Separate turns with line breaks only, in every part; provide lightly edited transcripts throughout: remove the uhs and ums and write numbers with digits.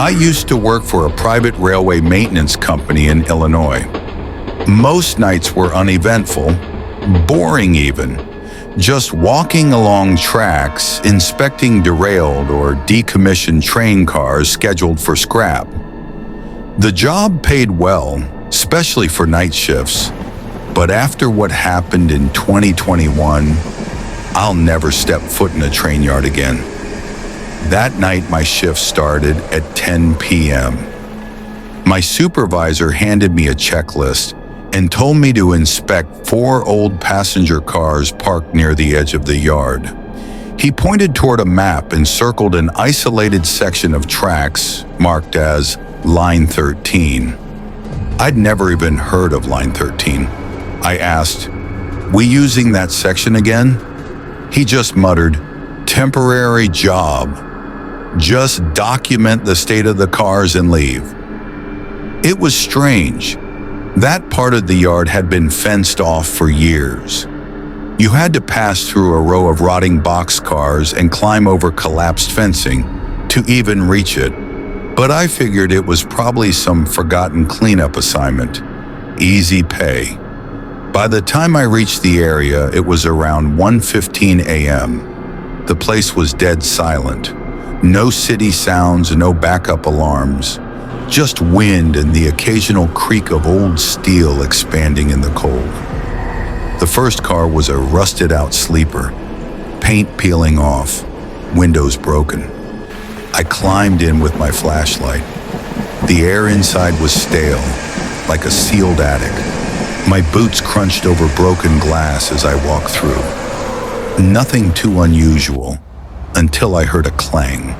I used to work for a private railway maintenance company in Illinois. Most nights were uneventful, boring even. Just walking along tracks, inspecting derailed or decommissioned train cars scheduled for scrap. The job paid well, especially for night shifts. But after what happened in 2021, I'll never step foot in a train yard again. That night, my shift started at 10 p.m. My supervisor handed me a checklist and told me to inspect 4 old passenger cars parked near the edge of the yard. He pointed toward a map and circled an isolated section of tracks marked as Line 13. I'd never even heard of Line 13. I asked, "We using that section again?" He just muttered, "Temporary job. Just document the state of the cars and leave." It was strange. That part of the yard had been fenced off for years. You had to pass through a row of rotting boxcars and climb over collapsed fencing to even reach it. But I figured it was probably some forgotten cleanup assignment. Easy pay. By the time I reached the area, it was around 1:15 a.m. The place was dead silent. No city sounds, no backup alarms. Just wind and the occasional creak of old steel expanding in the cold. The first car was a rusted-out sleeper, paint peeling off, windows broken. I climbed in with my flashlight. The air inside was stale, like a sealed attic. My boots crunched over broken glass as I walked through. Nothing too unusual, until I heard a clang.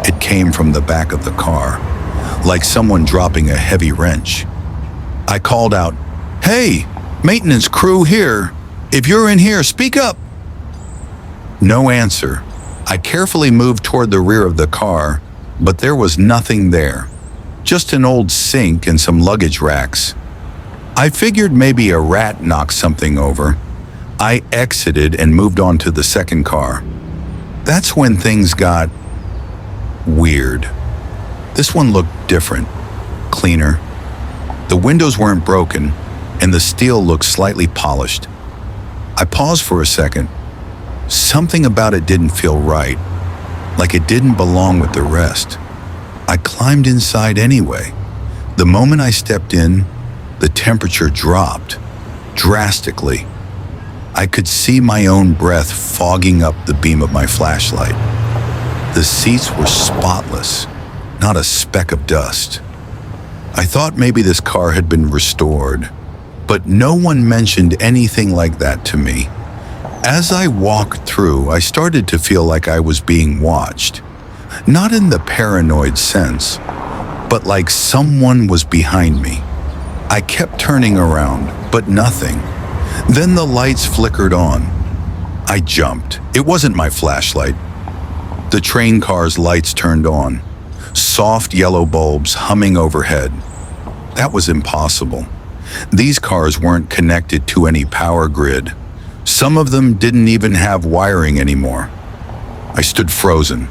It came from the back of the car, like someone dropping a heavy wrench. I called out, "Hey, maintenance crew here. If you're in here, speak up." No answer. I carefully moved toward the rear of the car, but there was nothing there. Just an old sink and some luggage racks. I figured maybe a rat knocked something over. I exited and moved on to the second car. That's when things got weird. This one looked different, cleaner. The windows weren't broken, and the steel looked slightly polished. I paused for a second. Something about it didn't feel right, like it didn't belong with the rest. I climbed inside anyway. The moment I stepped in, the temperature dropped drastically. I could see my own breath fogging up the beam of my flashlight. The seats were spotless, not a speck of dust. I thought maybe this car had been restored, but no one mentioned anything like that to me. As I walked through, I started to feel like I was being watched. Not in the paranoid sense, but like someone was behind me. I kept turning around, but nothing. Then the lights flickered on. I jumped. It wasn't my flashlight. The train car's lights turned on, soft yellow bulbs humming overhead. That was impossible. These cars weren't connected to any power grid. Some of them didn't even have wiring anymore. I stood frozen,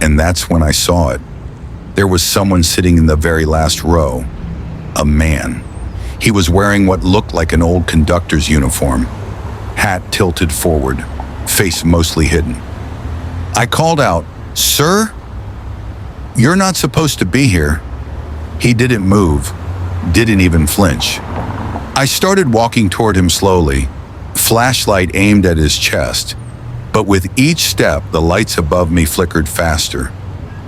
and that's when I saw it. There was someone sitting in the very last row. A man. He was wearing what looked like an old conductor's uniform, hat tilted forward, face mostly hidden. I called out, "Sir? You're not supposed to be here." He didn't move, didn't even flinch. I started walking toward him slowly, flashlight aimed at his chest. But with each step, the lights above me flickered faster,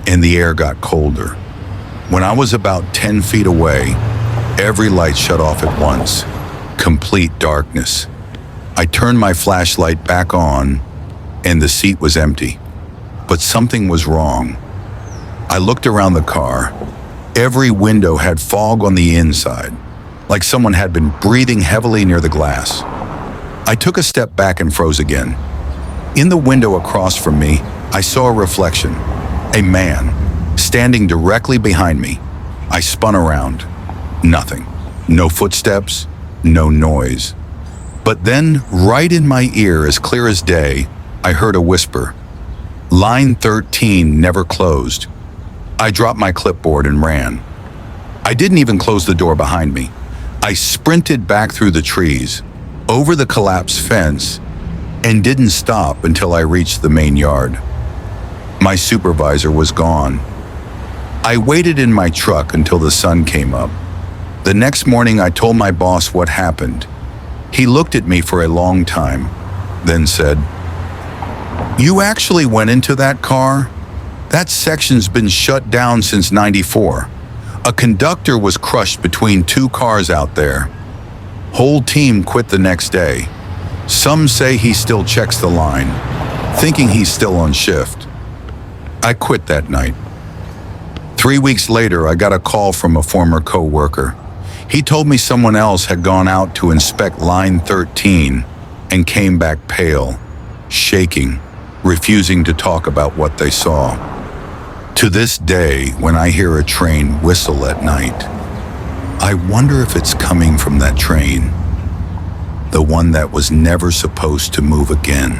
and the air got colder. When I was about 10 feet away, every light shut off at once. Complete darkness. I turned my flashlight back on, and the seat was empty. But something was wrong. I looked around the car. Every window had fog on the inside, like someone had been breathing heavily near the glass. I took a step back and froze again. In the window across from me, I saw a reflection. A man, standing directly behind me. I spun around. Nothing. No footsteps, no noise. But then, right in my ear, as clear as day, I heard a whisper. "Line 13 never closed." I dropped my clipboard and ran. I didn't even close the door behind me. I sprinted back through the trees, over the collapsed fence, and didn't stop until I reached the main yard. My supervisor was gone. I waited in my truck until the sun came up. The next morning, I told my boss what happened. He looked at me for a long time, then said, "You actually went into that car? That section's been shut down since '94. A conductor was crushed between two cars out there. Whole team quit the next day. Some say he still checks the line, thinking he's still on shift." I quit that night. 3 weeks later, I got a call from a former co-worker. He told me someone else had gone out to inspect line 13 and came back pale, shaking, refusing to talk about what they saw. To this day, when I hear a train whistle at night, I wonder if it's coming from that train, the one that was never supposed to move again.